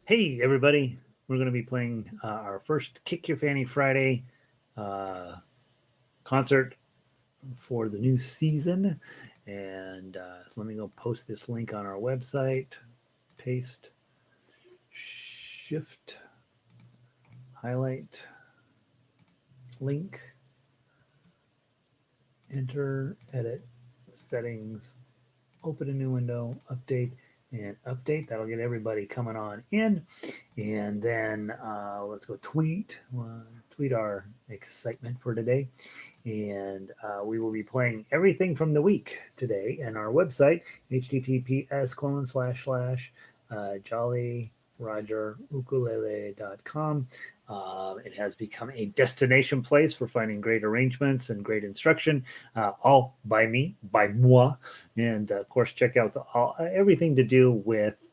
Hey, everybody. We're going to be playing our first Kick Your Fanny Friday uh, concert for the new season. And so let me go post this link on our website. Paste, shift, highlight, link, enter, edit, settings, open a new window, update, and update. That'll get everybody coming on in. And then let's go tweet. Tweet our excitement for today. And we will be playing everything from the week today and our website, https:// jollyrogerukulele.com. It has become a destination place for finding great arrangements and great instruction, all by me, by moi. And of course, check out everything to do with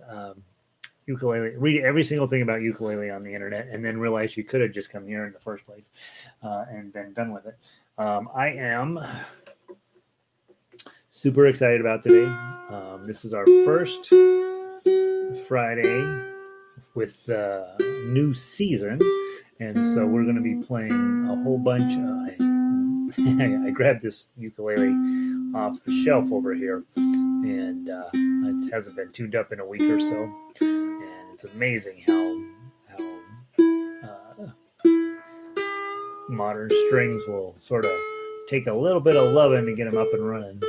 ukulele. Read every single thing about ukulele on the internet, and then realize you could have just come here in the first place and been done with it. I am super excited about today. This is our first Friday with the new season, and so we're going to be playing a whole bunch. I grabbed this ukulele off the shelf over here, and it hasn't been tuned up in a week or so, and it's amazing how modern strings will sort of take a little bit of loving to get them up and running.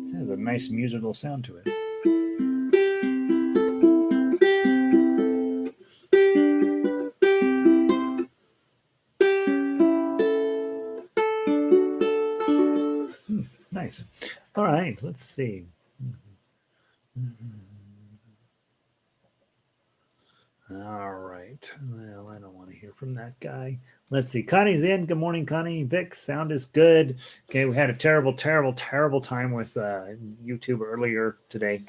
It has a nice musical sound to it. Nice. All right, let's see. All right. Well, I don't want to hear from that guy. Let's see. Connie's in. Good morning, Connie. Vic, sound is good. Okay, we had a terrible time with YouTube earlier today.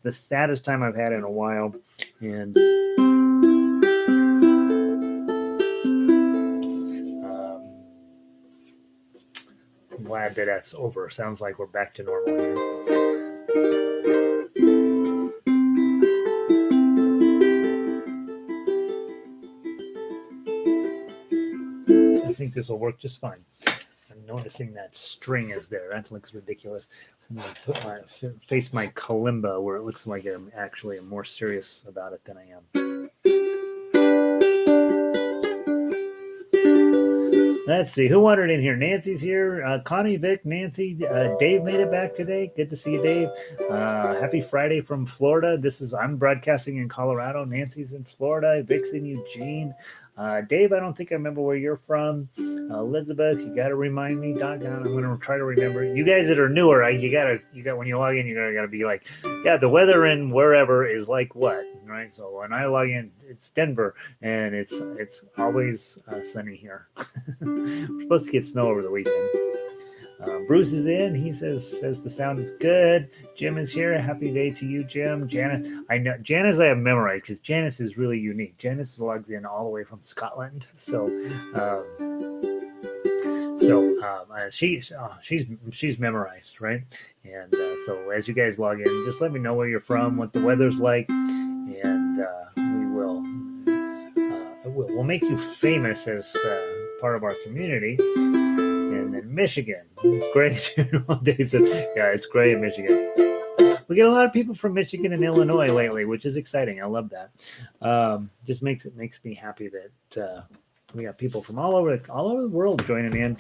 The saddest time I've had in a while. And I'm glad that that's over. Sounds like we're back to normal here. I think this will work just fine. I'm noticing that string is there. That looks ridiculous. I'm going to face my kalimba where it looks like I'm actually more serious about it than I am. Let's see. Who wandered in here? Nancy's here. Connie, Vic, Nancy. Dave made it back today. Good to see you, Dave. Happy Friday from Florida. I'm broadcasting in Colorado. Nancy's in Florida. Vic's in Eugene. Dave, I don't think I remember where you're from. Elizabeth, you got to remind me. Doggone, I'm going to try to remember. You guys that are newer, you got when you log in, you got to be like, yeah, the weather in wherever is like what, right? So when I log in, it's Denver, and it's always sunny here. We're supposed to get snow over the weekend. Bruce is in. He says the sound is good. Jim is here. Happy day to you, Jim. Janice, I know Janice. I have memorized because Janice is really unique. Janice logs in all the way from Scotland, so she's memorized, right? And so as you guys log in, just let me know where you're from, what the weather's like, and we'll make you famous as part of our community. And then Michigan, great. Dave said, "Yeah, it's great in Michigan." We get a lot of people from Michigan and Illinois lately, which is exciting. I love that. Just makes me happy that we got people from all over the world joining in.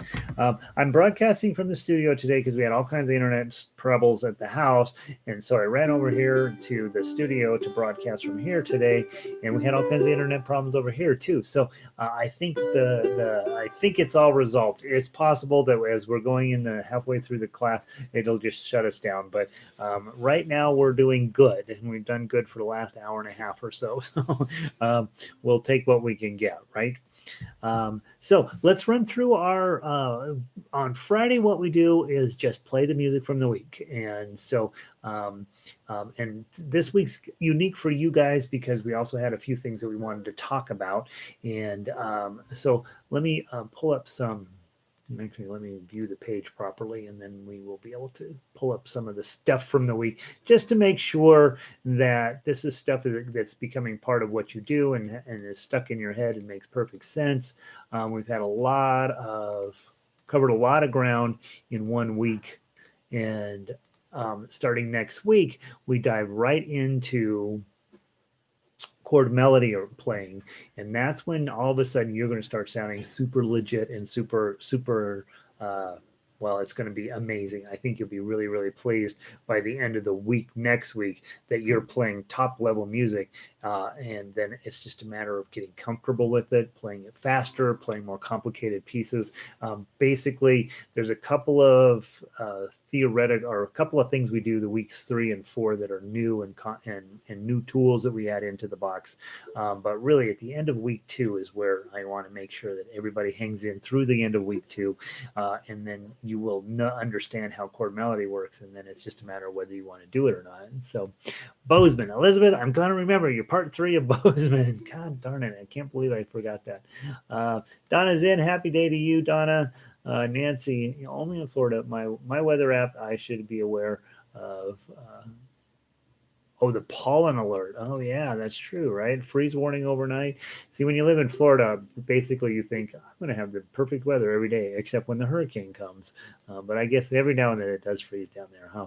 I'm broadcasting from the studio today because we had all kinds of internet troubles at the house, and so I ran over here to the studio to broadcast from here today, and we had all kinds of internet problems over here too. So I think I think it's all resolved. It's possible that as we're going in halfway through the class, it'll just shut us down. But right now we're doing good, and we've done good for the last hour and a half or so. So we'll take what we can get, right? So let's run through our on Friday. What we do is just play the music from the week, and so and this week's unique for you guys because we also had a few things that we wanted to talk about, and so let me pull up some Actually, let me view the page properly, and then we will be able to pull up some of the stuff from the week just to make sure that this is stuff that's becoming part of what you do and is stuck in your head and makes perfect sense. We've had covered a lot of ground in 1 week, and starting next week, we dive right into chord melody or playing, and that's when all of a sudden you're going to start sounding super legit and super uh, well, it's going to be amazing. I think you'll be really, really pleased by the end of the week next week that you're playing top level music. And then it's just a matter of getting comfortable with it, playing it faster, playing more complicated pieces. Basically, there's a couple of theoretic or a couple of things we do the weeks 3 and 4 that are new and new tools that we add into the box. But really, at the end of week 2 is where I want to make sure that everybody hangs in through the end of week 2, and then you will understand how chord melody works, and then it's just a matter of whether you want to do it or not. So, Bozeman, Elizabeth, I'm going to remember your part 3 of Bozeman. God darn it, I can't believe I forgot that. Donna's in. Happy day to you, Donna. Nancy, only in Florida. My weather app, I should be aware of. Oh, the pollen alert. Oh, yeah, that's true, right? Freeze warning overnight. See, when you live in Florida, basically you think, I'm going to have the perfect weather every day, except when the hurricane comes. But I guess every now and then it does freeze down there, huh?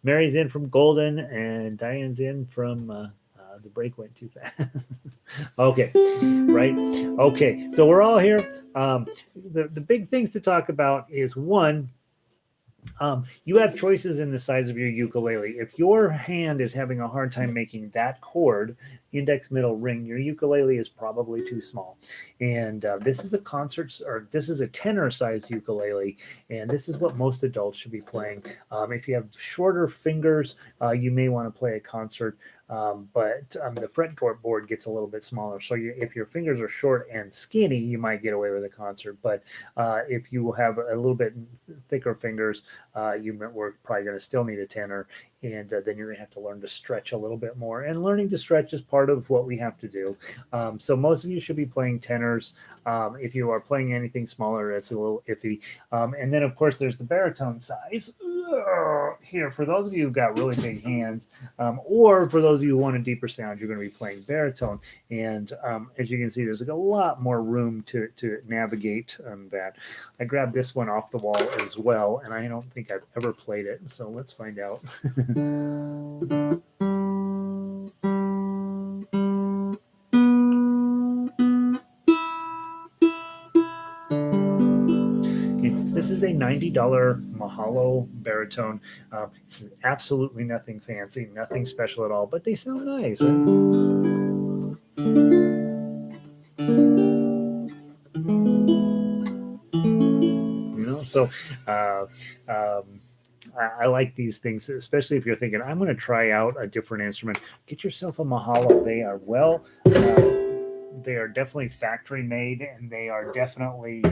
Mary's in from Golden, and Diane's in from the break went too fast. Okay, right? Okay, so we're all here. The big things to talk about is one, you have choices in the size of your ukulele. If your hand is having a hard time making that chord, index, middle, ring, your ukulele is probably too small. And this is a this is a tenor-sized ukulele, and this is what most adults should be playing. If you have shorter fingers, you may want to play a concert. But the fretboard gets a little bit smaller. So if your fingers are short and skinny, you might get away with a concert. But if you have a little bit thicker fingers, we're probably going to still need a tenor. And then you're going to have to learn to stretch a little bit more. And learning to stretch is part of what we have to do. So most of you should be playing tenors. If you are playing anything smaller, it's a little iffy. And then, of course, there's the baritone size. Here, for those of you who've got really big hands, or for those of you who want a deeper sound, you're going to be playing baritone. And as you can see, there's like a lot more room to navigate that. I grabbed this one off the wall as well, and I don't think I've ever played it. So let's find out. This is a $90 Mahalo baritone. It's absolutely nothing fancy, nothing special at all, but they sound nice. Right? So I like these things, especially if you're thinking, I'm going to try out a different instrument. Get yourself a Mahalo. They are definitely factory made, and they are definitely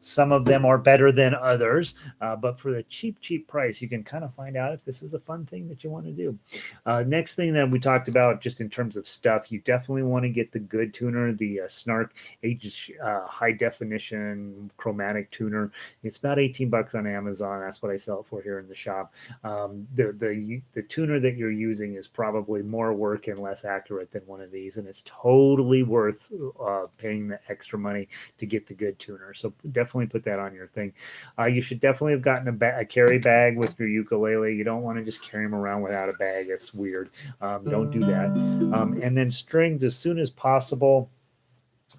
some of them are better than others. But for the cheap price, you can kind of find out if this is a fun thing that you want to do. Next thing that we talked about, just in terms of stuff, you definitely want to get the good tuner, the Snark high definition chromatic tuner. It's about $18 on Amazon. That's what I sell it for here in the shop. The tuner that you're using is probably more work and less accurate than one of these, and it's totally worth paying the extra money to get the good tuner. So definitely put that on your thing. You should definitely have gotten a carry bag with your ukulele. You don't want to just carry them around without a bag. It's weird. Don't do that. And then strings as soon as possible.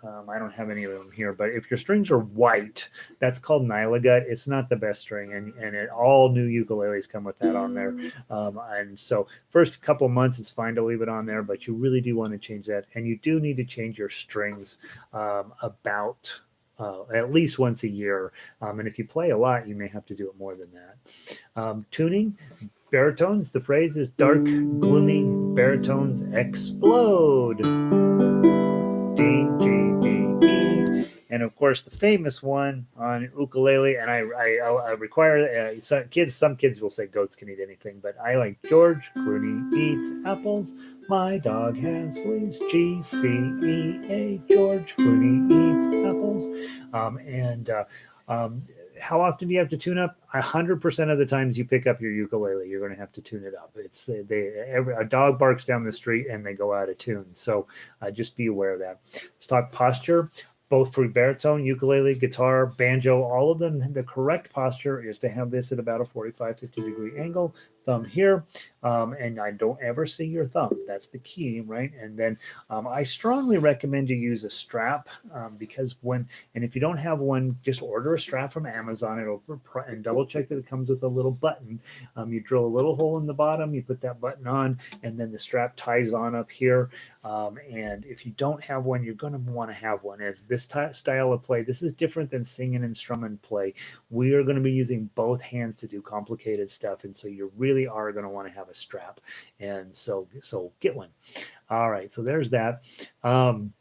I don't have any of them here, but if your strings are white, that's called Nylagut. It's not the best string, and all new ukuleles come with that on there. And so first couple months, it's fine to leave it on there, but you really do want to change that, and you do need to change your strings about at least once a year. And if you play a lot, you may have to do it more than that. Tuning, baritones, the phrase is dark, gloomy baritones explode. G, G, B, E. And of course, the famous one on ukulele, and I require some kids will say goats can eat anything, but I like George Clooney eats apples. My dog has fleas. G, C, E, A. George Clooney eats apples. How often do you have to tune up? 100% of the times you pick up your ukulele, you're going to have to tune it up. It's a dog barks down the street and they go out of tune. So just be aware of that. Let's talk posture. Both for baritone, ukulele, guitar, banjo, all of them, the correct posture is to have this at about a 45, 50-degree angle, thumb here, and I don't ever see your thumb. That's the key, right? And then I strongly recommend you use a strap because and if you don't have one, just order a strap from Amazon. And double check that it comes with a little button. You drill a little hole in the bottom, you put that button on, and then the strap ties on up here. And if you don't have one, you're going to want to have one. As this style of play, this is different than singing and strumming play. We are going to be using both hands to do complicated stuff, and so you really are going to want to have a strap. And so get one. All right, so there's that. Let's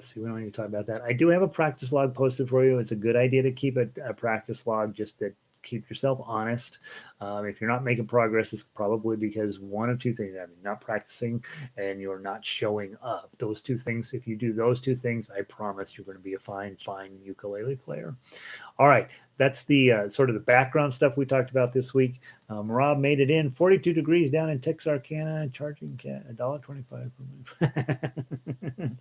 see, we don't need to talk about that. I do have a practice log posted for you. It's a good idea to keep a practice log just to keep yourself honest. If you're not making progress, it's probably because one of two things. I mean, not practicing and you're not showing up. Those two things, if you do those two things, I promise you're going to be a fine ukulele player. All right, that's the sort of the background stuff we talked about this week. Rob made it in 42 degrees down in Texarkana, charging $1.25 per move.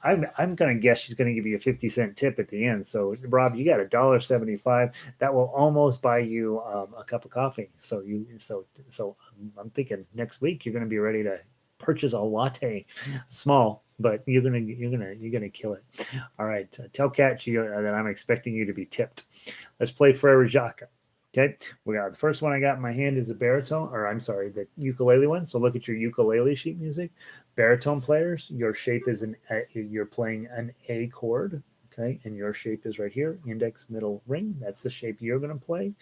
I'm going to guess she's going to give you a 50-cent tip at the end. So Rob, you got $1.75. That will almost buy you a cup of coffee. So I'm thinking next week you're going to be ready to purchase a latte, small, but you're gonna kill it. All right, tell Kat that I'm expecting you to be tipped. Let's play Frere Jacques. Okay, we got the first one I got in my hand is a baritone, or I'm sorry, the ukulele one. So look at your ukulele sheet music. Baritone players, your shape is you're playing an A chord. Okay, and your shape is right here, index, middle, ring. That's the shape you're going to play.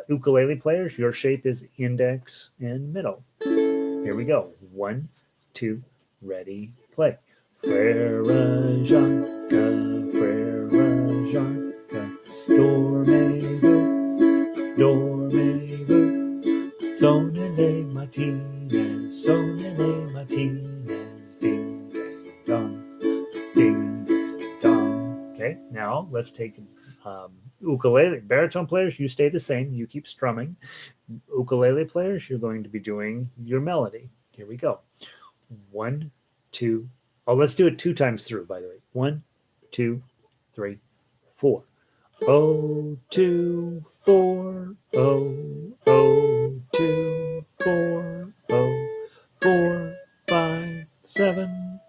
Ukulele players, your shape is index and middle. Here we go. 1, 2, ready, play. Frere Jacques, Frere Jacques, dormez-vous, sonnez Martinez, sonnez Martinez, ding, ding, dong, ding, ding, dong. Okay, now let's take ukulele. Baritone players, you stay the same. You keep strumming. Ukulele players, you're going to be doing your melody. Here we go. 1, 2. Oh, let's do it 2 times through, by the way. 1, 2, 3, 4. 0, 2, 4. 0, 2, 4. 0, 4, 5, 7.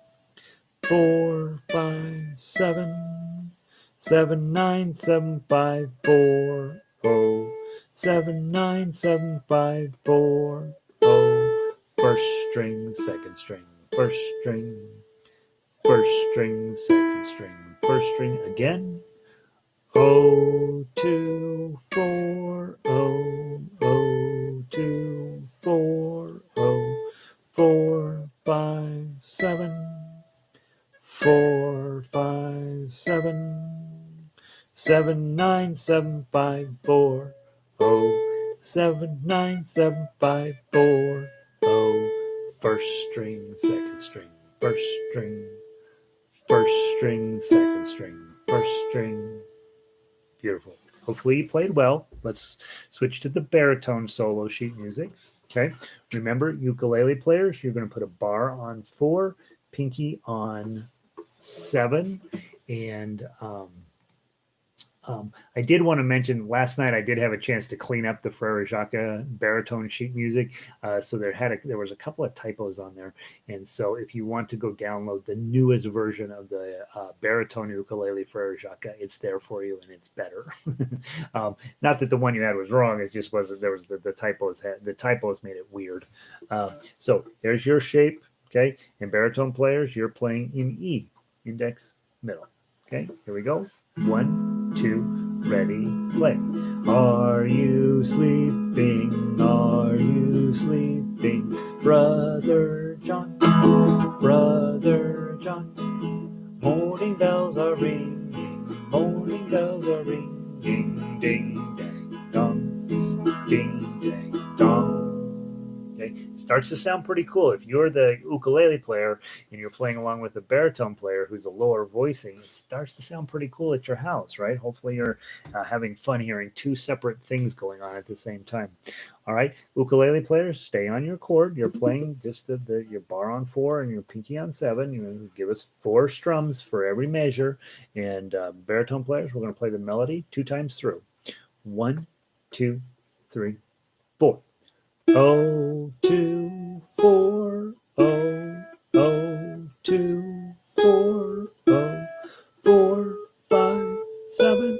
4, 5, 7. 7, 9, 7, 5, 4. 0. 7, 9, 7, 5, 4. 0. First string, second string, first string, first string, second string, first string again. 0, 2, 4. 0, 2, 4. 0, 4, 5, 7. 4, 5, 7. 7, 9, 7, 5, 4. 0, 7, 9, 7, 5, 4. 0. First string, second string, first string, first string, second string, first string. Beautiful. Hopefully you played well. Let's switch to the baritone solo sheet music. Okay. Remember, ukulele players, you're going to put a bar on 4, pinky on 7, and I did want to mention last night I did have a chance to clean up the Frere Jacques baritone sheet music. So there was a couple of typos on there. And so if you want to go download the newest version of the baritone ukulele Frere Jacques, it's there for you and it's better. Not that the one you had was wrong. It just wasn't. There was the typos made it weird. So there's your shape. Okay. And baritone players, you're playing in E, index, middle. Okay. Here we go. 1, 2, ready, play. Are you sleeping? Are you sleeping? Brother John, Brother John. Morning bells are ringing, morning bells are ringing, ding, dang, dong, ding, dang, dong. Okay, start starts to sound pretty cool. If you're the ukulele player and you're playing along with the baritone player who's a lower voicing, it starts to sound pretty cool at your house, right? Hopefully you're having fun hearing two separate things going on at the same time. All right, ukulele players, stay on your chord. You're playing just your bar on 4 and your pinky on 7. You give us 4 strums for every measure. And baritone players, we're going to play the melody 2 times through. 1, 2, 3, 4. Oh, 2, 4. Oh, 2, 4. Oh, 4, 5, 7.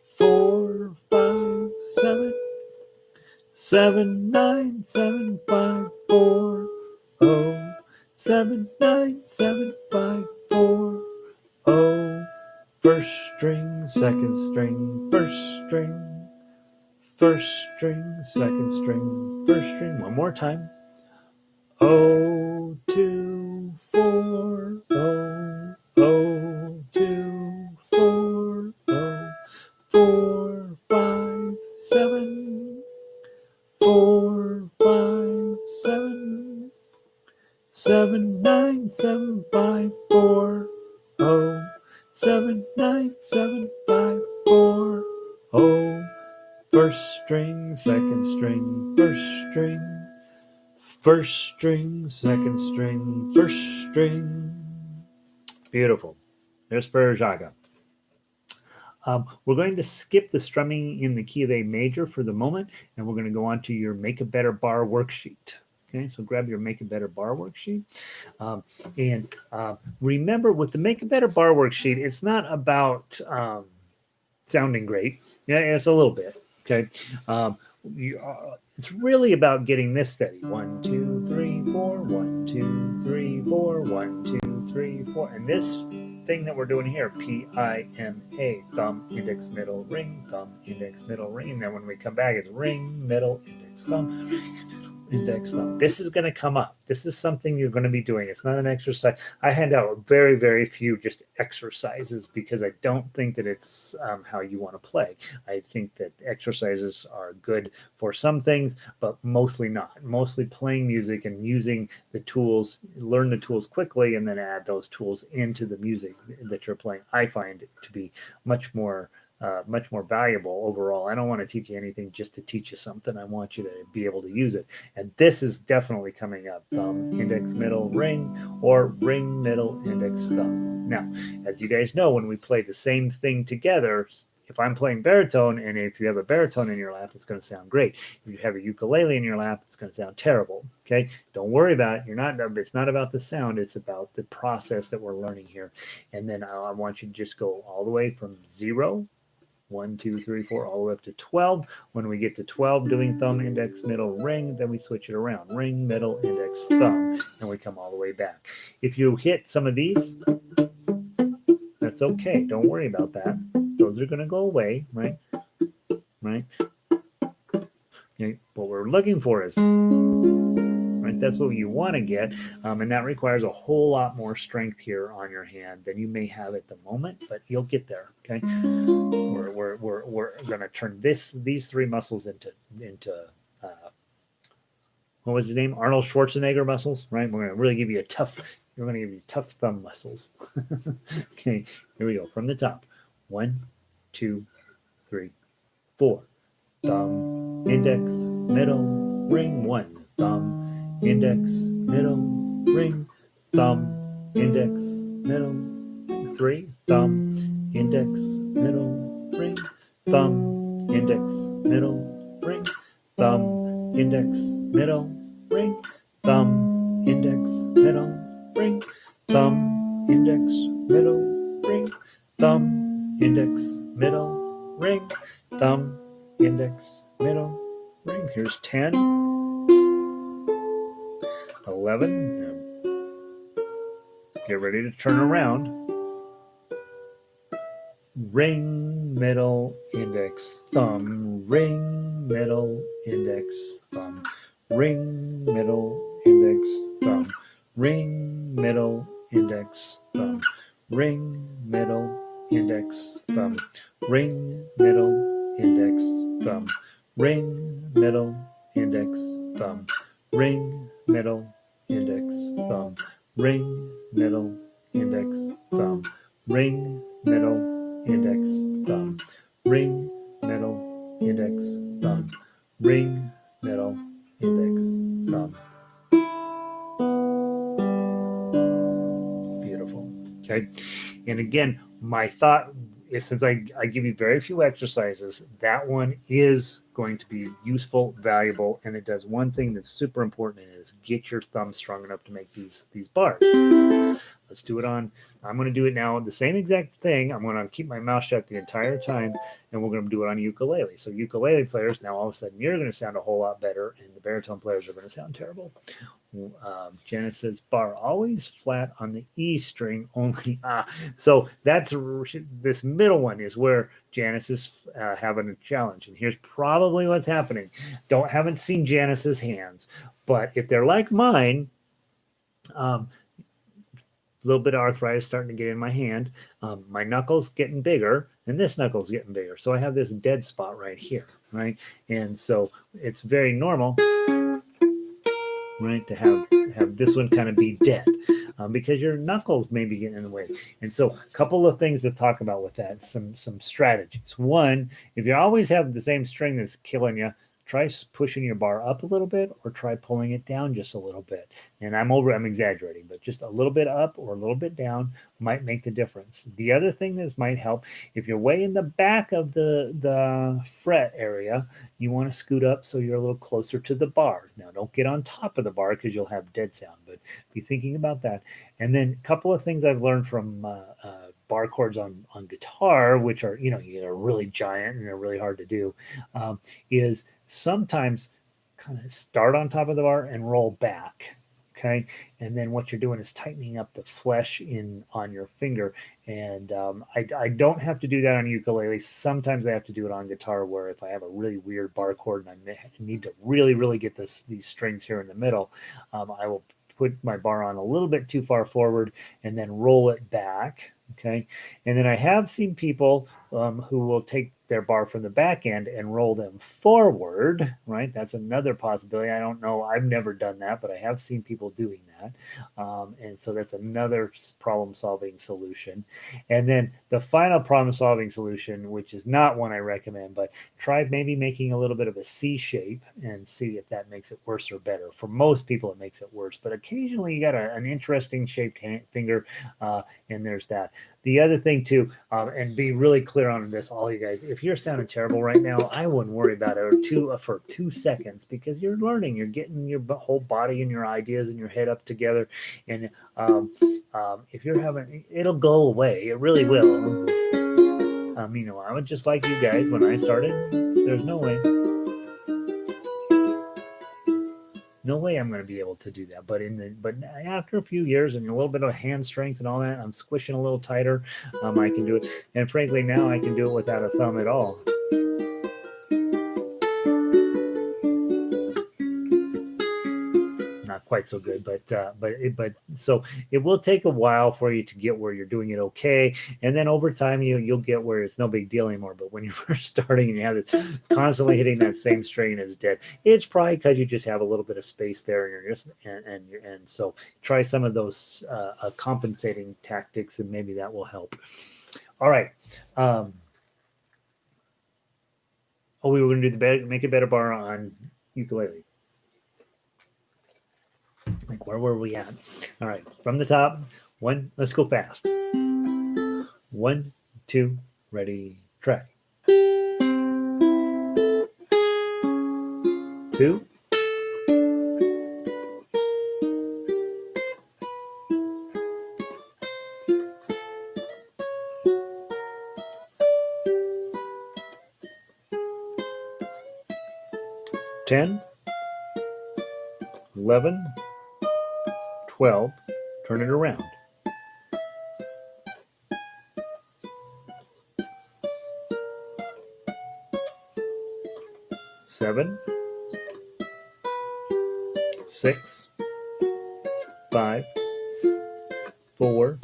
4, 5, 7. 7, 9, 7, 5, 4. Oh, 7, 9, 7, 5, 4. Oh, first string, second string, first string, first string, second string, first string. One more time. Oh, 2, 4. Oh, 2, 4. Oh, 4, 5, 7. 4, 5, 7. 7, 9, 7, 5, 4. Oh, 7, 9, 7, 5, 4. Oh, first string, second string, first string, first string, second string, first string. Beautiful. There's Ferrajaga. We're going to skip the strumming in the key of A major for the moment, and we're going to go on to your Make a Better Bar worksheet. Okay, so grab your Make a Better Bar worksheet. And remember, with the Make a Better Bar worksheet, it's not about sounding great. Yeah, it's a little bit. Okay. It's really about getting this steady. 1, 2, 3, 4. 1, 2, 3, 4. 1, 2, 3, 4. And this thing that we're doing here, P-I-M-A, thumb, index, middle, ring, thumb, index, middle, ring. And then when we come back, it's ring, middle, index, thumb, index, thumb. This is going to come up. This is something you're going to be doing. It's not an exercise. I hand out very, very few just exercises because I don't think that it's how you want to play. I think that exercises are good for some things, but mostly not. Mostly playing music and using the tools, learn the tools quickly, and then add those tools into the music that you're playing. I find it to be much more valuable overall. I don't want to teach you anything just to teach you something. I want you to be able to use it. And this is definitely coming up. Thumb, index, middle, ring, or ring, middle, index, thumb. Now, as you guys know, when we play the same thing together, if I'm playing baritone, and if you have a baritone in your lap, it's going to sound great. If you have a ukulele in your lap, it's going to sound terrible. Okay, don't worry about it. It's not about the sound. It's about the process that we're learning here. And then I want you to just go all the way from 0, 1, 2, 3, 4, all the way up to 12. When we get to 12, doing thumb, index, middle, ring, then we switch it around. Ring, middle, index, thumb, and we come all the way back. If you hit some of these, that's okay. Don't worry about that. Those are going to go away, right? Right? Okay. What we're looking for is, right? That's what you want to get, and that requires a whole lot more strength here on your hand than you may have at the moment, but you'll get there. Okay. We're going to turn these 3 muscles into what was his name? Arnold Schwarzenegger muscles, right? We're going to really give you we're going to give you tough thumb muscles. Okay, here we go. From the top. 1, 2, 3, 4. Thumb, index, middle, ring. 1. Thumb, index, middle, ring. Thumb, index, middle, ring. 3. Thumb, index, middle, ring. Thumb, index, middle, ring. Thumb, index, middle, ring. Thumb, index, middle, ring. Thumb, index, middle, ring. Thumb, index, middle, ring. Thumb, index, middle, ring. Here's 10, 11. Get ready to turn around. Ring, middle, index, thumb. Ring, middle, index, thumb. Ring, middle, index, thumb. Ring, middle, index, thumb. Ring, middle, index, thumb. Ring, middle, index, thumb. Ring, middle, index, thumb. ring, middle, index, thumb, ring, middle, index, thumb, ring, middle, index, thumb, ring, middle, index, thumb, ring, middle, index, thumb. Beautiful. Okay. And again, my thought is, since I give you very few exercises, that one is going to be useful, valuable, and it does one thing that's super important, is get your thumb strong enough to make these bars. Let's do it on, I'm going to do it now, the same exact thing. I'm going to keep my mouth shut the entire time, and we're going to do it on ukulele. So ukulele players, now all of a sudden you're going to sound a whole lot better, and the baritone players are going to sound terrible. Janice says, bar always flat on the E string, only ah. So that's this middle one is where Janice is having a challenge. And here's probably what's happening. Haven't seen Janice's hands, but if they're like mine, a little bit of arthritis starting to get in my hand. My knuckles getting bigger, and this knuckle's getting bigger. So I have this dead spot right here, right? And so it's very normal, right, to have this one kind of be dead, because your knuckles may be getting in the way. And so a couple of things to talk about with that, some strategies. One, if you always have the same string that's killing you, try pushing your bar up a little bit, or try pulling it down just a little bit. And I'm exaggerating, but just a little bit up or a little bit down might make the difference. The other thing that might help, if you're way in the back of the fret area, you want to scoot up so you're a little closer to the bar. Now, don't get on top of the bar because you'll have dead sound, but be thinking about that. And then a couple of things I've learned from bar chords on guitar, which are, are really giant and they're really hard to do, is sometimes kind of start on top of the bar and roll back. Okay, and then what you're doing is tightening up the flesh on your finger. And I don't have to do that on ukulele. Sometimes I have to do it on guitar, where if I have a really weird bar chord and I need to really get these strings here in the middle, I will put my bar on a little bit too far forward and then roll it back. Okay, and then I have seen people who will take their bar from the back end and roll them forward, right? That's another possibility. I don't know. I've never done that, but I have seen people doing that. And so that's another problem-solving solution. And then the final problem-solving solution, which is not one I recommend, but try maybe making a little bit of a C shape and see if that makes it worse or better. For most people, it makes it worse, but occasionally you got an interesting shaped finger, and there's that. The other thing too, and be really clear on this, all you guys, if you're sounding terrible right now, I wouldn't worry about it for 2 seconds, because you're learning, you're getting your whole body and your ideas and your head up together. And if you're having, it'll go away. It really will. I was just like you guys when I started. There's no way. No way I'm going to be able to do that. But after a few years and a little bit of hand strength and all that, I'm squishing a little tighter. I can do it. And frankly, now I can do it without a thumb at all. Not quite so good, but so it will take a while for you to get where you're doing it okay, and then over time you'll get where it's no big deal anymore. But when you're first starting and you have it constantly hitting that same string and it's dead, it's probably because you just have a little bit of space there, and you're just and so try some of those compensating tactics, and maybe that will help. All right. We were going to do make a better bar on ukulele. Like, where were we at? All right, from the top. One, let's go fast. 1, 2, ready, try. 2. 10, 11, 12, turn it around. 7, 6, 5, 4,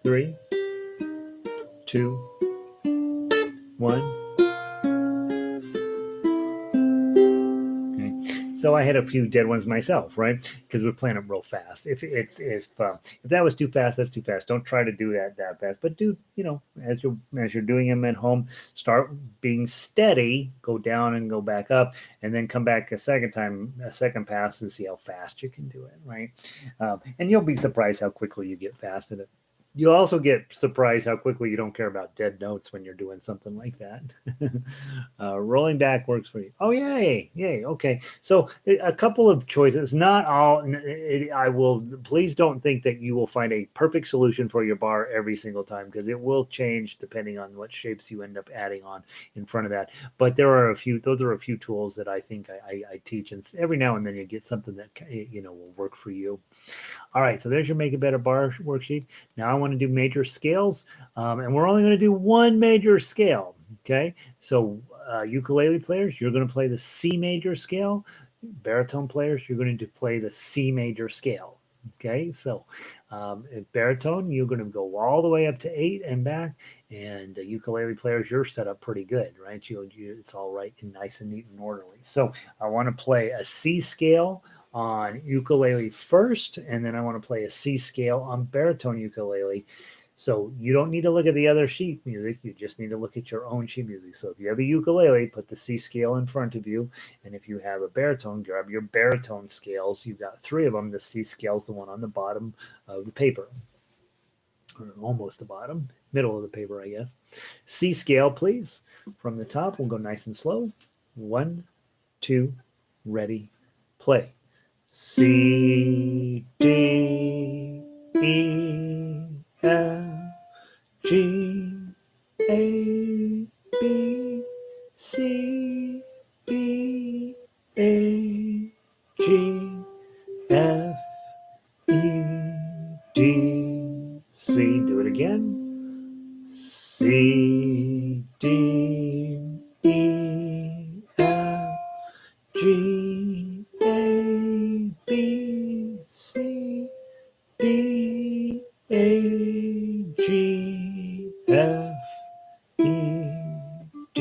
3, 2, 1. So I had a few dead ones myself, right? Because we're playing them real fast. If that was too fast, that's too fast. Don't try to do that fast. But do, as you're doing them at home, start being steady. Go down and go back up, and then come back a second pass, and see how fast you can do it, right? And you'll be surprised how quickly you get fast at it. You'll also get surprised how quickly you don't care about dead notes when you're doing something like that. Rolling back works for you. Oh, yay. Okay. So a couple of choices, not all. I will, please don't think that you will find a perfect solution for your bar every single time, because it will change depending on what shapes you end up adding on in front of that. But those are a few tools that I think I teach, and every now and then you get something that, will work for you. All right, so there's your Make It Better bar worksheet. Now I want to do major scales, and we're only going to do one major scale, okay? So ukulele players, you're going to play the C major scale. Baritone players, you're going to play the C major scale, okay? So baritone, you're going to go all the way up to 8 and back, and ukulele players, you're set up pretty good, right? It's all right and nice and neat and orderly. So I want to play a C scale on ukulele first, and then I want to play a C scale on baritone ukulele. So you don't need to look at the other sheet music, you just need to look at your own sheet music. So if you have a ukulele, put the C scale in front of you, and if you have a baritone, grab your baritone scales. You've got 3 of them. The C scale is the one on the bottom of the paper, or almost the bottom, middle of the paper, I guess. C scale, please. From the top, we'll go nice and slow. 1, 2, ready, play. C, D, E, F, G, A, B, C, B, A, G, F, E, D, C. Do it again. C, D, E, F, G, A, B, C, D, A, G, F, E, D,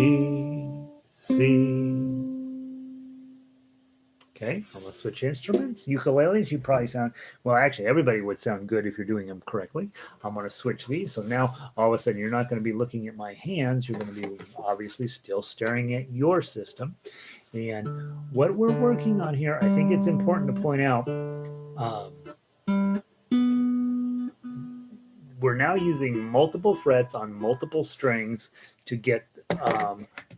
C. Okay, I'm going to switch instruments. Ukuleles, you probably sound, well, actually, everybody would sound good if you're doing them correctly. I'm going to switch these. So now, all of a sudden, you're not going to be looking at my hands. You're going to be obviously still staring at your system. And what we're working on here, I think it's important to point out, we're now using multiple frets on multiple strings to get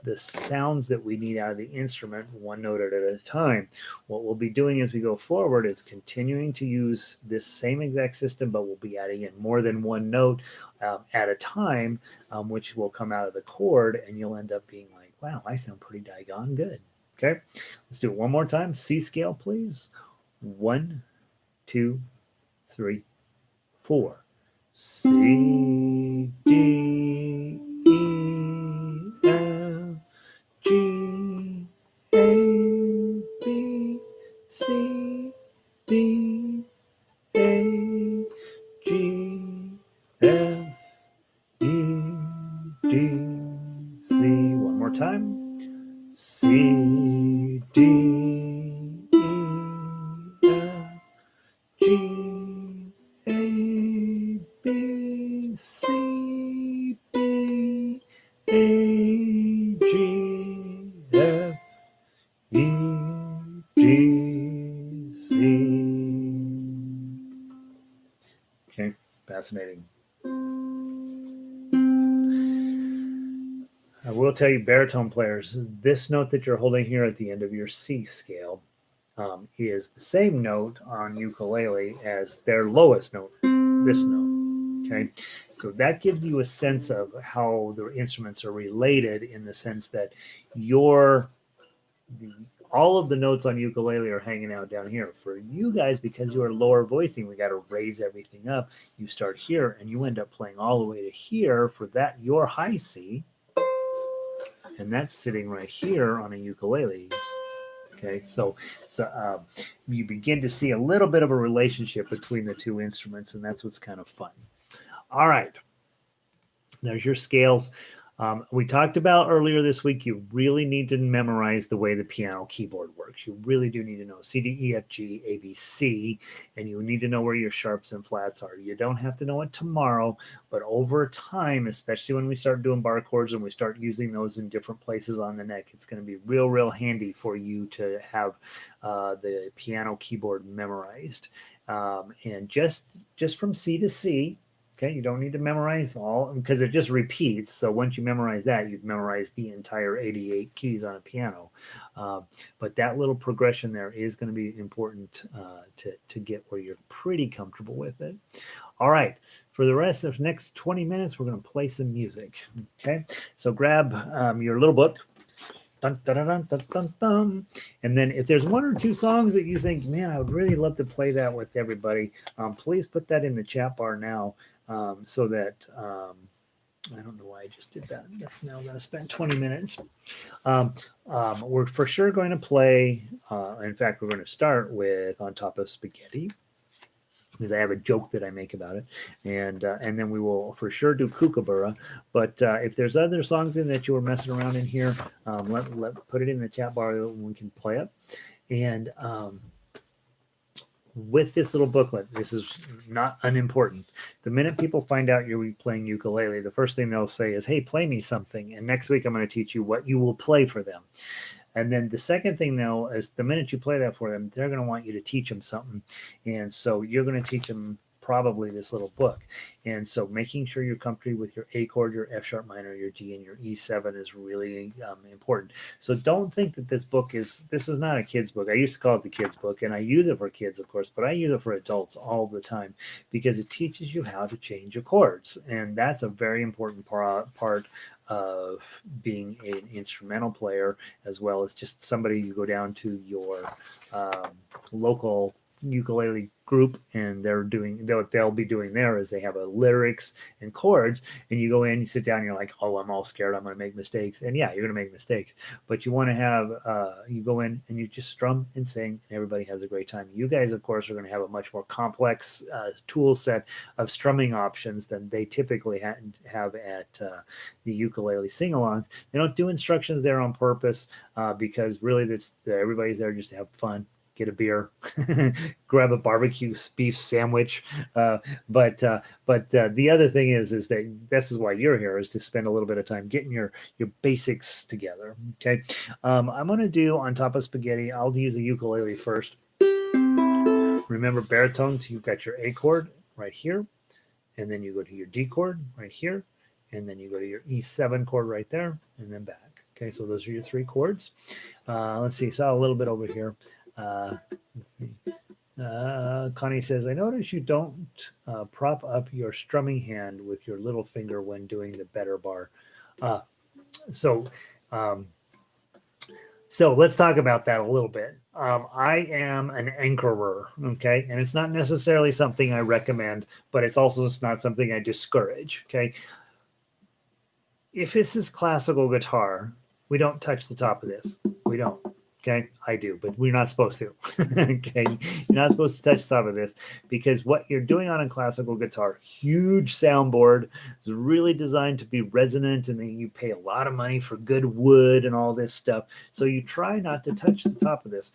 the sounds that we need out of the instrument, one note at a time. What we'll be doing as we go forward is continuing to use this same exact system, but we'll be adding in more than one note at a time, which will come out of the chord, and you'll end up being like, wow, I sound pretty daggone good. Okay, let's do it one more time. C scale, please. 1, 2, 3, 4. C, D, E, F, G, A, B, C, D, A, G, F, E, D, C. One more time. C, D, E, F, G, A, B, C, D, A, G, F, E, D, C. Okay, fascinating. I will tell you, baritone players, this note that you're holding here at the end of your C scale is the same note on ukulele as their lowest note, this note. Okay, so that gives you a sense of how the instruments are related, in the sense that all of the notes on ukulele are hanging out down here. For you guys, because you are lower voicing, we got to raise everything up. You start here and you end up playing all the way to here for that, your high C, and that's sitting right here on a ukulele. Okay, so you begin to see a little bit of a relationship between the two instruments, and that's what's kind of fun. All right, there's your scales. We talked about earlier this week, you really need to memorize the way the piano keyboard works. You really do need to know C, D, E, F, G, A, B, C, and you need to know where your sharps and flats are. You don't have to know it tomorrow, but over time, especially when we start doing bar chords and we start using those in different places on the neck, it's going to be real handy for you to have the piano keyboard memorized. And just from C to C, okay, you don't need to memorize all because it just repeats. So once you memorize that, you've memorized the entire 88 keys on a piano. But that little progression there is going to be important to get where you're pretty comfortable with it. All right, for the rest of the next 20 minutes, we're going to play some music. Okay, so grab your little book. Dun, dun, dun, dun, dun, dun. And then if there's one or two songs that you think, man, I would really love to play that with everybody, please put that in the chat bar now. So that I don't know why I just did that. That's now going to spend 20 minutes. We're for sure going to play. In fact, we're going to start with On Top of Spaghetti, because I have a joke that I make about it, and then we will for sure do Kookaburra. But if there's other songs in that you were messing around in here, let put it in the chat bar and we can play it. And with this little booklet, this is not unimportant. The minute people find out you're playing ukulele, the first thing they'll say is, hey, play me something. And next week I'm going to teach you what you will play for them. And then the second thing, though, is the minute you play that for them, they're going to want you to teach them something. And so you're going to teach them probably this little book. And so making sure you're comfortable with your A chord, your F sharp minor, your G, and your E7 is really important. So don't think that this is not a kid's book. I used to call it the kid's book, and I use it for kids, of course, but I use it for adults all the time because it teaches you how to change your chords. And that's a very important part of being an instrumental player, as well as just somebody you go down to your local ukulele group and they'll be doing there is they have a lyrics and chords, and you go in, you sit down, and you're like, oh, I'm all scared, I'm going to make mistakes. And yeah, you're going to make mistakes, but you want to have you go in and you just strum and sing, and everybody has a great time. You guys, of course, are going to have a much more complex tool set of strumming options than they typically have at the ukulele sing-alongs. They don't do instructions there on purpose because really everybody's there just to have fun, get a beer, grab a barbecue beef sandwich. But the other thing is that this is why you're here, is to spend a little bit of time getting your basics together. Okay. I'm going to do On Top of Spaghetti. I'll use the ukulele first. Remember baritones, you've got your A chord right here, and then you go to your D chord right here, and then you go to your E7 chord right there, and then back. Okay, so those are your three chords. Let's see, saw a little bit over here. Connie says, I notice you don't prop up your strumming hand with your little finger when doing the better bar. So let's talk about that a little bit. I am an anchorer, okay? And it's not necessarily something I recommend, but it's also not something I discourage, okay? If this is classical guitar, we don't touch the top of this. We don't. Okay, I do, but we're not supposed to. Okay, you're not supposed to touch the top of this because what you're doing on a classical guitar, huge soundboard, is really designed to be resonant, and then you pay a lot of money for good wood and all this stuff. So you try not to touch the top of this.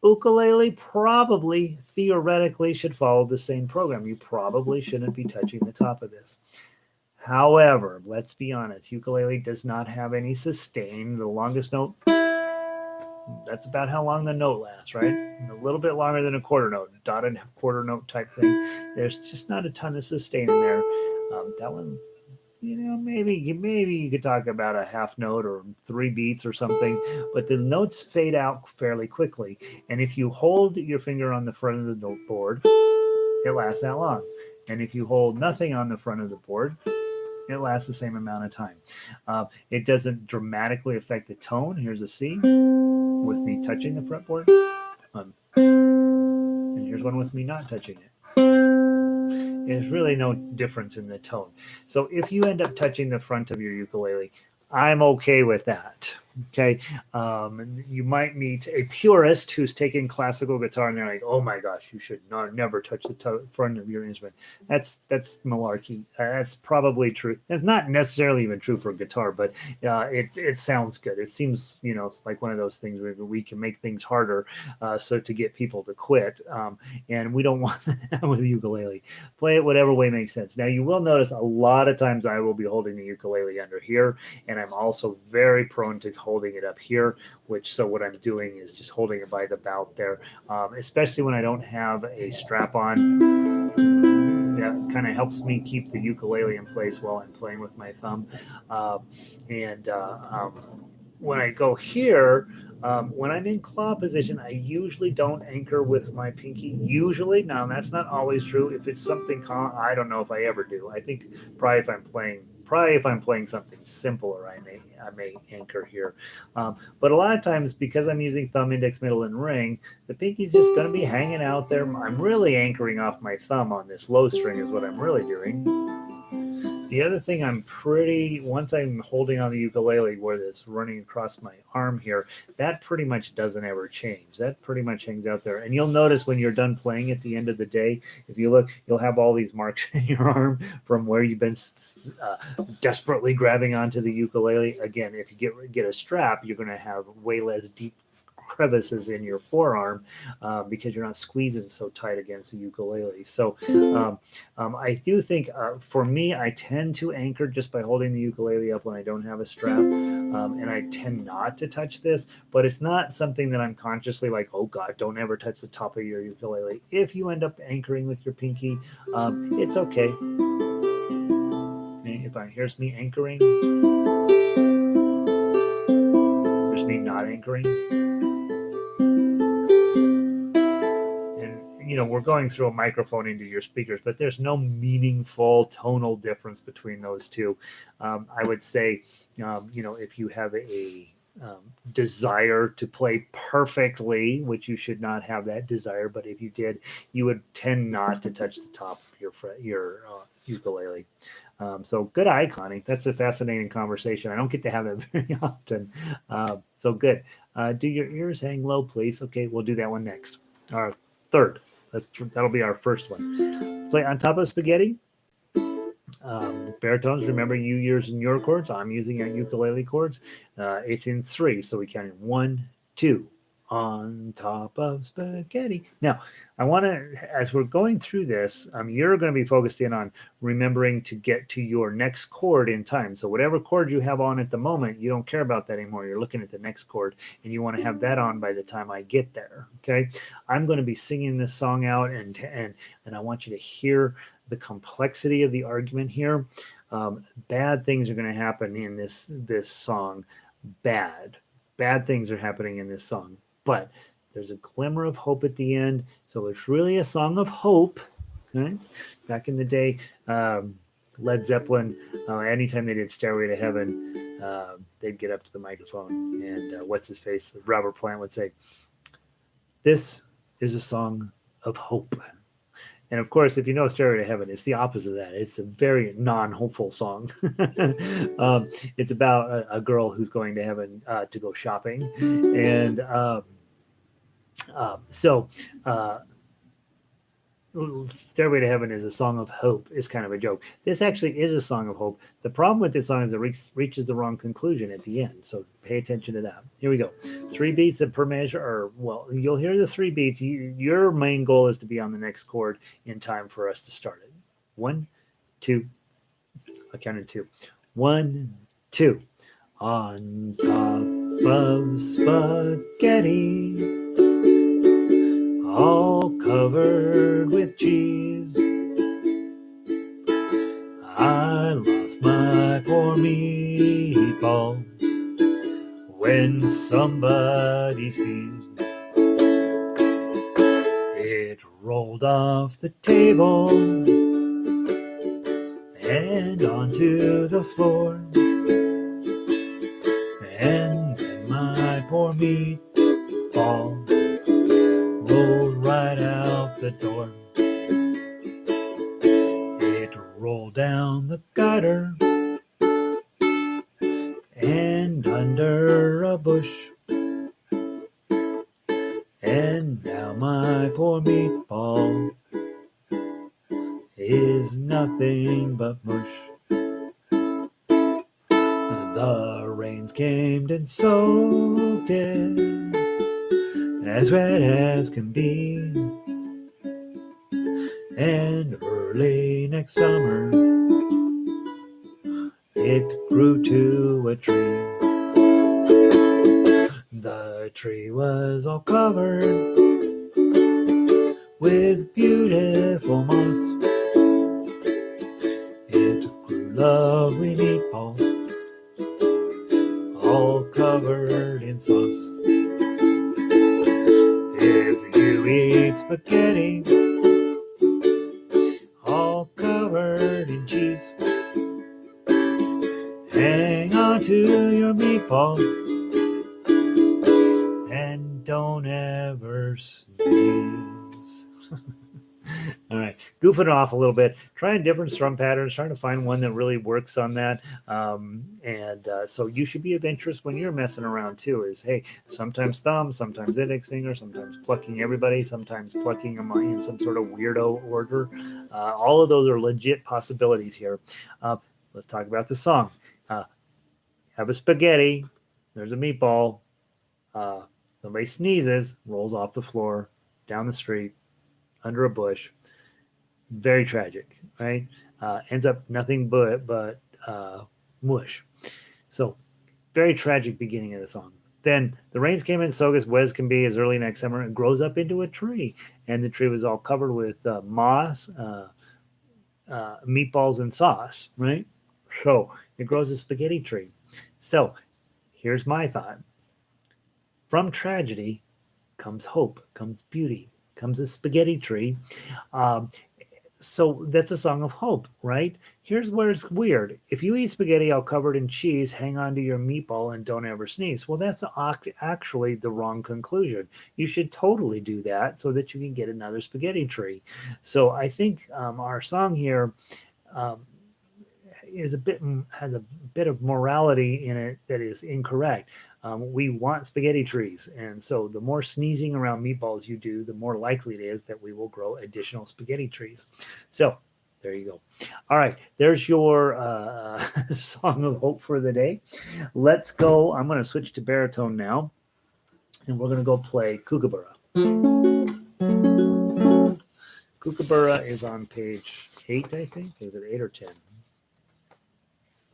Ukulele probably, theoretically, should follow the same program. You probably shouldn't be touching the top of this. However, let's be honest, ukulele does not have any sustain. The longest note, that's about how long the note lasts, right? A little bit longer than a quarter note, dotted quarter note type thing. There's just not a ton of sustain in there. That one, maybe you could talk about a half note or 3 beats or something, but the notes fade out fairly quickly. And if you hold your finger on the front of the note board, it lasts that long. And if you hold nothing on the front of the board, it lasts the same amount of time. It doesn't dramatically affect the tone. Here's a C with me touching the fretboard. And here's one with me not touching it. There's really no difference in the tone. So if you end up touching the front of your ukulele, I'm okay with that. Okay. You might meet a purist who's taking classical guitar and they're like, oh my gosh, you should not never touch the front of your instrument. That's malarkey. That's probably true. It's not necessarily even true for guitar, but it sounds good. It seems, it's like one of those things where we can make things harder so to get people to quit. And we don't want that with the ukulele. Play it whatever way makes sense. Now, you will notice a lot of times I will be holding the ukulele under here, and I'm also very prone to holding it up here, so what I'm doing is just holding it by the bout there, especially when I don't have a strap on. That kind of helps me keep the ukulele in place while I'm playing with my thumb. And when I go here, when I'm in claw position, I usually don't anchor with my pinky. Usually, now that's not always true. If it's something, I don't know if I ever do. I think probably if I'm playing something simpler, I may anchor here. But a lot of times, because I'm using thumb, index, middle, and ring, the pinky's just going to be hanging out there. I'm really anchoring off my thumb on this low string is what I'm really doing. The other thing once I'm holding on the ukulele where it's running across my arm here, that pretty much doesn't ever change. That pretty much hangs out there. And you'll notice when you're done playing at the end of the day, if you look, you'll have all these marks in your arm from where you've been desperately grabbing onto the ukulele. Again, if you get a strap, you're going to have way less deep crevices in your forearm because you're not squeezing so tight against the ukulele. So I do think for me, I tend to anchor just by holding the ukulele up when I don't have a strap. And I tend not to touch this, but it's not something that I'm consciously like, oh God, don't ever touch the top of your ukulele. If you end up anchoring with your pinky, it's okay. Here's me anchoring. Here's me not anchoring. We're going through a microphone into your speakers, but there's no meaningful tonal difference between those two. I would say, if you have a desire to play perfectly, which you should not have that desire, but if you did, you would tend not to touch the top of your ukulele. So good eye, Connie. That's a fascinating conversation. I don't get to have that very often. So good. Do your ears hang low, please? Okay, we'll do that one next. Our third. That'll be our first one. Play on top of spaghetti. Baritones, remember you using your chords. I'm using your ukulele chords. It's in 3, so we count in 1, 2, on top of spaghetti. Now, I want to, as we're going through this, you're going to be focused in on remembering to get to your next chord in time. So whatever chord you have on at the moment, you don't care about that anymore. You're looking at the next chord, and you want to have that on by the time I get there. Okay, I'm going to be singing this song out, and I want you to hear the complexity of the argument here. Bad things are going to happen in this song. Bad things are happening in this song, but there's a glimmer of hope at the end. So it's really a song of hope. Okay? Back in the day, Led Zeppelin, anytime they did Stairway to Heaven, they'd get up to the microphone and what's his face? Robert Plant would say, "This is a song of hope." And of course, if you know Stairway to Heaven, it's the opposite of that. It's a very non-hopeful song. It's about a girl who's going to heaven to go shopping. And so Stairway to Heaven is a song of hope is kind of a joke. This actually is a song of hope. The problem with this song is it reaches the wrong conclusion at the end. So pay attention to that. Here we go. 3 beats per measure, or well, you'll hear the 3 beats. Your main goal is to be on the next chord in time for us to start it. 1, 2, I counted 2. 1, 2. On top of spaghetti, all covered with cheese, I lost my poor meatball when somebody sneezed. It rolled off the table and onto the floor, and then my poor meatball rolled right out the door. It rolled down the gutter and under bush. And now my poor meatball is nothing but mush. The rains came and soaked it as wet as can be. And early next summer, it grew to a tree. The tree was all covered with beautiful moss. It grew lovely meatballs, all covered in sauce. If you eat spaghetti, all covered in cheese, hang on to your meatballs and don't ever sneeze. All right, goofing off a little bit, trying different strum patterns, trying to find one that really works on that. So you should be of interest when you're messing around too. Is hey, sometimes thumb, sometimes index finger, sometimes plucking everybody, sometimes plucking them in some sort of weirdo order. All of those are legit possibilities here. Let's talk about the song. Have a spaghetti. There's a meatball. Somebody sneezes, rolls off the floor, down the street, under a bush. Very tragic, right? Ends up nothing but mush. So very tragic beginning of the song. Then the rains came in, so as wet can be, as early next summer. It grows up into a tree, and the tree was all covered with moss, meatballs, and sauce, right? So it grows a spaghetti tree. So here's my thought. From tragedy comes hope, comes beauty, comes a spaghetti tree. So that's a song of hope, right? Here's where it's weird. If you eat spaghetti all covered in cheese, hang on to your meatball and don't ever sneeze. Well, that's actually the wrong conclusion. You should totally do that so that you can get another spaghetti tree. So I think our song here has a bit of morality in it that is incorrect. We want spaghetti trees, and so the more sneezing around meatballs you do, the more likely it is that we will grow additional spaghetti trees. So there you go. All right, there's your song of hope for the day. Let's go. I'm going to switch to baritone now, and we're going to go play Kookaburra. Kookaburra is on page 8, I think. Is it 8 or 10?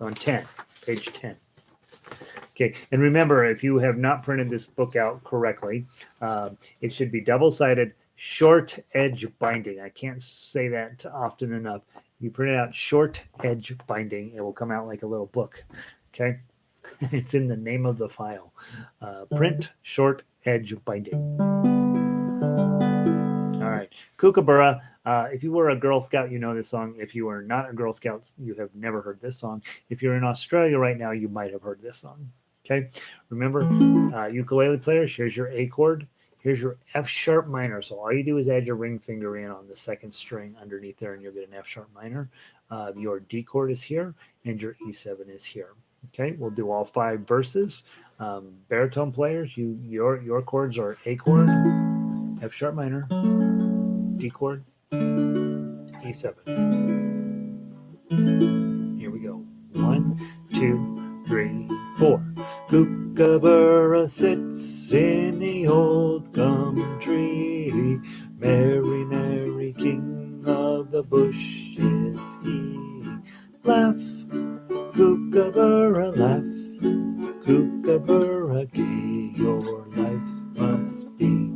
On 10, page 10. Okay, and remember, if you have not printed this book out correctly, it should be double-sided, short edge binding. I can't say that often enough. You print it out short edge binding, it will come out like a little book. Okay, it's in the name of the file. Print short edge binding. All right, Kookaburra. If you were a Girl Scout, you know this song. If you are not a Girl Scout, you have never heard this song. If you're in Australia right now, you might have heard this song. Okay, remember, ukulele players, here's your A chord. Here's your F sharp minor. So all you do is add your ring finger in on the second string underneath there, and you'll get an F sharp minor. Your D chord is here, and your E7 is here. Okay, we'll do all 5 verses. Baritone players, your chords are A chord, F sharp minor, D chord, E7. Here we go. 1, 2, 3, 4. Kookaburra sits in the old gum tree. Merry, merry king of the bush is he. Laugh, Kookaburra, laugh. Kookaburra, gay your life must be.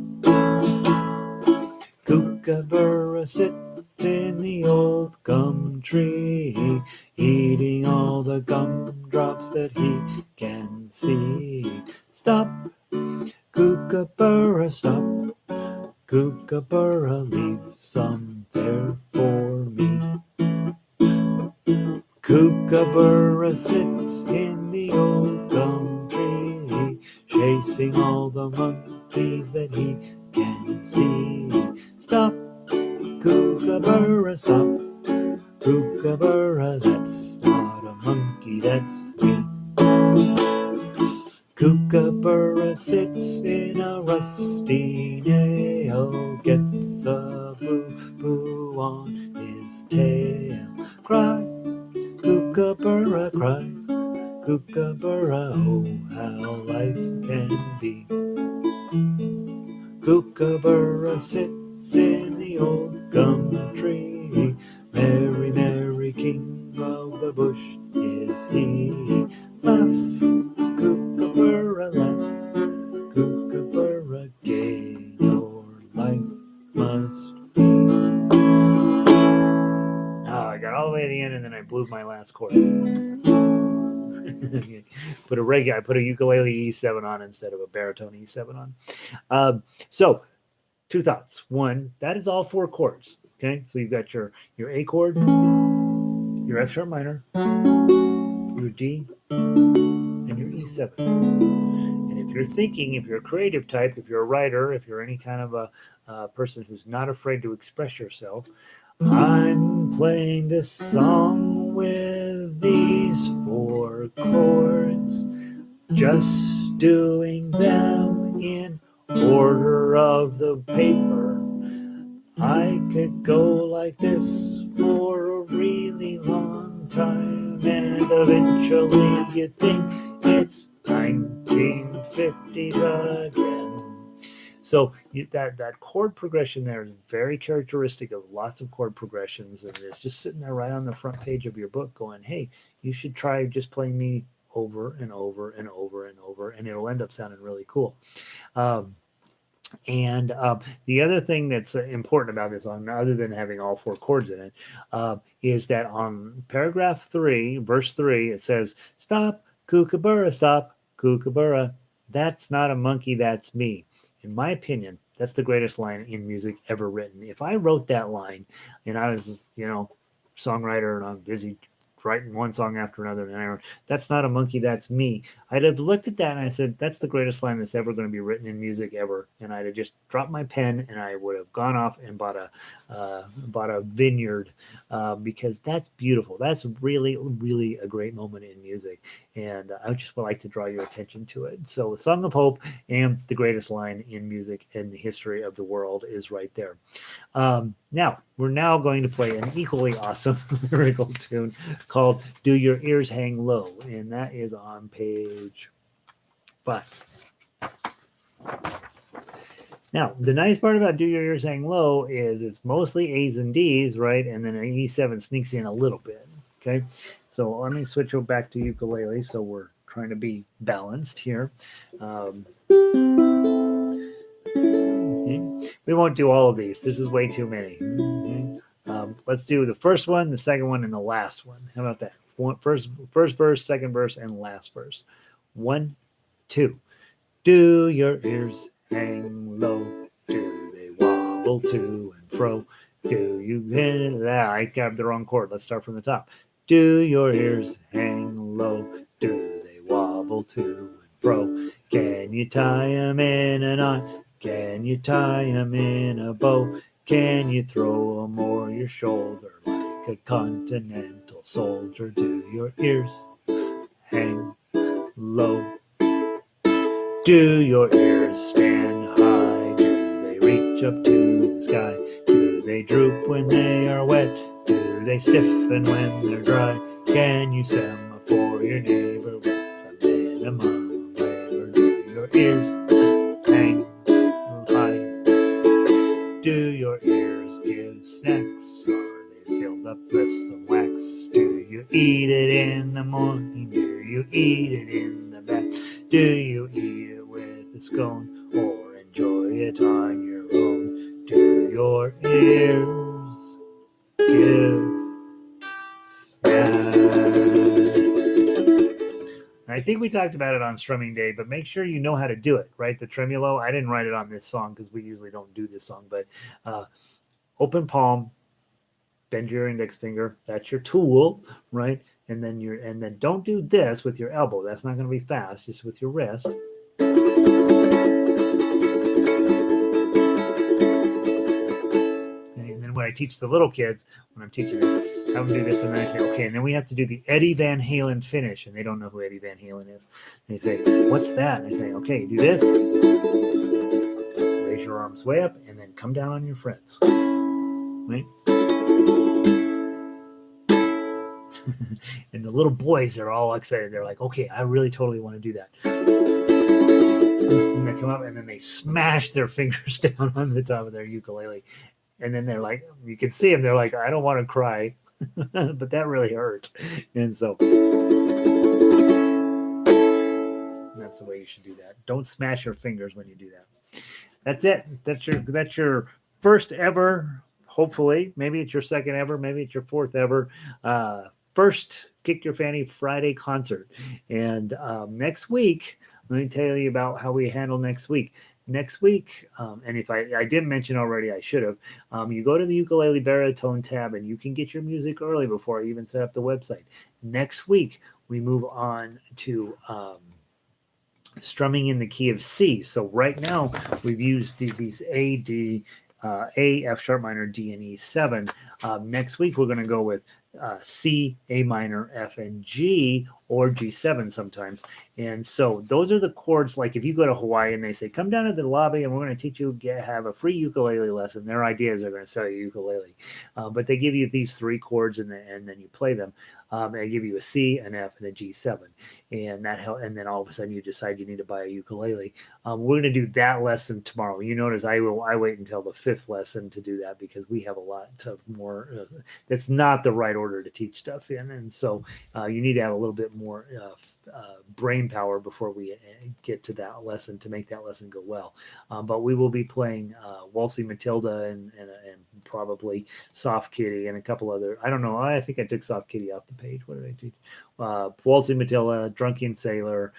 Kookaburra sits in the old gum tree, eating all the gumdrops that he can see. Stop, Kookaburra, stop. Kookaburra, leave some there for me. Kookaburra sits in the old gum tree, chasing all the monkeys that he can see. Stop, Kookaburra, stop. Kookaburra, that's not a monkey, that's me. Kookaburra sits in a rusty nail, gets a boo-boo on his tail. Cry, Kookaburra, cry, Kookaburra, oh, how life can be. Kookaburra sits in the old gum tree, merry, merry king of the bush is he. Laugh, Kookaburra, laugh, Kookaburra, gay your life must be. Oh, I got all the way to the end and then I blew my last chord. I put a ukulele E7 on instead of a baritone E7 on. So, two thoughts. One, that is all 4 chords. Okay, so you've got your A chord, your F sharp minor, your D, and your E7. And if you're thinking, if you're a creative type, if you're a writer, if you're any kind of a person who's not afraid to express yourself, I'm playing this song with these 4 chords, just doing them in order of the paper. I could go like this for a really long time, and eventually you'd think it's 1950s again. So that chord progression there is very characteristic of lots of chord progressions, and it's just sitting there right on the front page of your book going, hey, you should try just playing me over and over and over and over, and it'll end up sounding really cool. And the other thing that's important about this song, other than having all 4 chords in it, is that on paragraph 3, verse 3, it says, stop, Kookaburra, that's not a monkey, that's me. In my opinion, that's the greatest line in music ever written. If I wrote that line and I was, songwriter and I'm busy writing one song after another, and I wrote, that's not a monkey, that's me, I'd have looked at that and I said, that's the greatest line that's ever going to be written in music ever. And I'd have just dropped my pen and I would have gone off and bought a vineyard, because that's beautiful. That's really, really a great moment in music. And I just would like to draw your attention to it. So Song of Hope and the greatest line in music in the history of the world is right there. Now, we're now going to play an equally awesome lyrical tune called Do Your Ears Hang Low? And that is on page 5. Now, the nice part about Do Your Ears Hang Low is it's mostly A's and D's, right? And then an E7 sneaks in a little bit, okay? So let me switch back to ukulele, so we're trying to be balanced here. We won't do all of these. This is way too many. Let's do the first one, the second one, and the last one. How about that? First verse, second verse, and last verse. 1, 2. Do your ears hang low? Do they wobble to and fro? Do you hit that? I got the wrong chord. Let's start from the top. Do your ears hang low? Do they wobble to and fro? Can you tie 'em in a knot? Can you tie 'em in a bow? Can you throw 'em o'er your shoulder like a continental soldier? Do your ears hang low? Do your ears stand high? Do they reach up to the sky? Do they droop when they are wet? Do they stiffen when they're dry? Can you semaphore your neighbor with a minimum waiver? Do your ears hang high? Do your ears give snacks? Are they filled up with some wax? Do you eat it in the morning? Do you eat it in the back? Do you eat it with a scone or enjoy it on your own? Do your ears give snacks? I think we talked about it on strumming day, but make sure you know how to do it, right? The tremolo, I didn't write it on this song because we usually don't do this song, but open palm, bend your index finger, that's your tool, right? And then don't do this with your elbow. That's not going to be fast, just with your wrist. And then when I teach the little kids, when I'm teaching this, have them do this, and then I say, okay, and then we have to do the Eddie Van Halen finish, and they don't know who Eddie Van Halen is. And they say, what's that? And I say, okay, do this, raise your arms way up, and then come down on your frets. Right? And the little boys, they're all excited. They're like, okay, I really totally want to do that. And they come up, and then they smash their fingers down on the top of their ukulele. And then they're like, you can see them, they're like, I don't want to cry, but that really hurt. And so that's the way you should do that. Don't smash your fingers when you do that. That's it. That's your first ever, hopefully. Maybe it's your second ever, maybe it's your fourth ever. First Kick Your Fanny Friday concert. And next week, let me tell you about how we handle next week. Next week, and if I didn't mention already, I should have. You go to the ukulele baritone tab, and you can get your music early before I even set up the website. Next week, we move on to strumming in the key of C. So right now, we've used these A, D, A, F sharp minor, D, and E7. Next week, we're going to go with C, A minor, F, and G, or G7 sometimes. And so those are the chords. Like if you go to Hawaii and they say, come down to the lobby and we're going to teach you have a free ukulele lesson. Their idea is they're going to sell you ukulele. But they give you these three chords and then you play them. They give you a C, an F, and a G7. And and then all of a sudden you decide you need to buy a ukulele. We're going to do that lesson tomorrow. You notice I wait until the fifth lesson to do that because we have a lot of more. That's not the right order to teach stuff in. And so you need to have a little bit more brain power before we get to that lesson to make that lesson go well. But we will be playing Waltzy Matilda and probably Soft Kitty and a couple other. I don't know. I think I took Soft Kitty off the page. What did I teach? Waltzy Matilda, Drunken Sailor.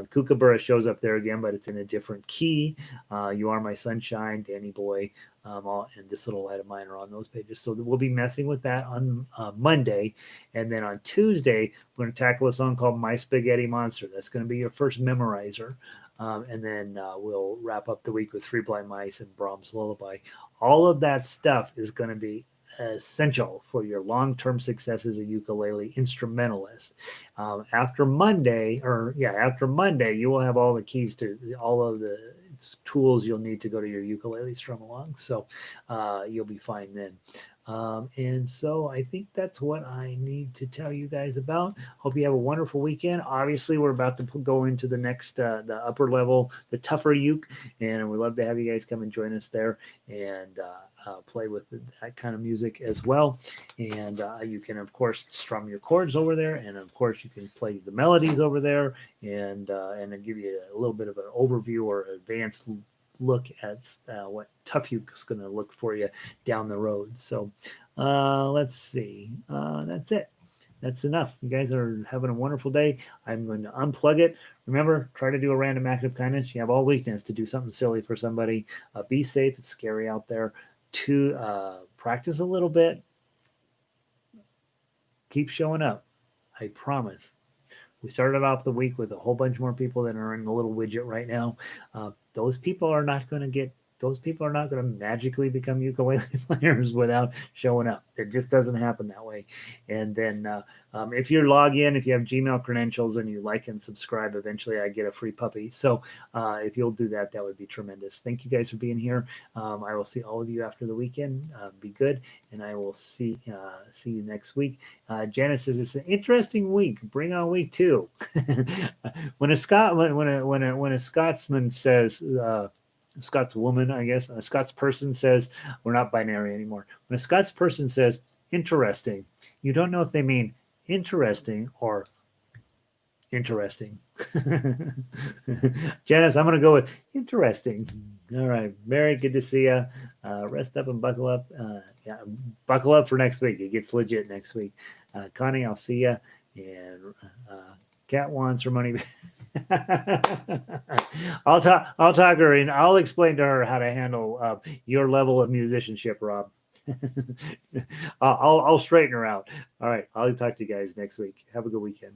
Kookaburra shows up there again, but it's in a different key. You Are My Sunshine, Danny Boy, and this little light of mine are on those pages. So we'll be messing with that on Monday. And then on Tuesday, we're going to tackle a song called My Spaghetti Monster. That's going to be your first memorizer. And then we'll wrap up the week with Three Blind Mice and Brahms' Lullaby. All of that stuff is going to be essential for your long-term success as a ukulele instrumentalist. After Monday, you will have all the keys to all of the tools you'll need to go to your ukulele strum along. So you'll be fine then. And so I think that's what I need to tell you guys about. Hope you have a wonderful weekend. Obviously, we're about to go into the next, the upper level, the tougher uke, and we'd love to have you guys come and join us there and play with that kind of music as well. And you can, of course, strum your chords over there, and of course, you can play the melodies over there, and then give you a little bit of an overview or advanced look at what tough uke is going to look for you down the road. So let's see. That's it. That's enough. You guys are having a wonderful day. I'm going to unplug it. Remember, try to do a random act of kindness. You have all weekends to do something silly for somebody. Be safe. It's scary out there. To practice a little bit. Keep showing up. I promise. We started off the week with a whole bunch more people than are in the little widget right now. Those people are not going to magically become ukulele players without showing up. It just doesn't happen that way. And then if you log in, if you have Gmail credentials and you like and subscribe, eventually I get a free puppy. So if you'll do that, that would be tremendous. Thank you guys for being here. I will see all of you after the weekend. Be good, and I will see you next week. Janice says it's an interesting week. Bring on week 2. When a Scotsman says. Scots woman, I guess, a Scots person says, we're not binary anymore. When a Scots person says interesting, you don't know if they mean interesting or interesting. Janice, I'm going to go with interesting. All right. Mary, good to see you. Rest up and buckle up. Buckle up for next week. It gets legit next week. Connie, I'll see you. And Kat wants her money back. I'll talk her and I'll explain to her how to handle your level of musicianship, Rob. I'll straighten her out. All right. I'll talk to you guys next week. Have a good weekend.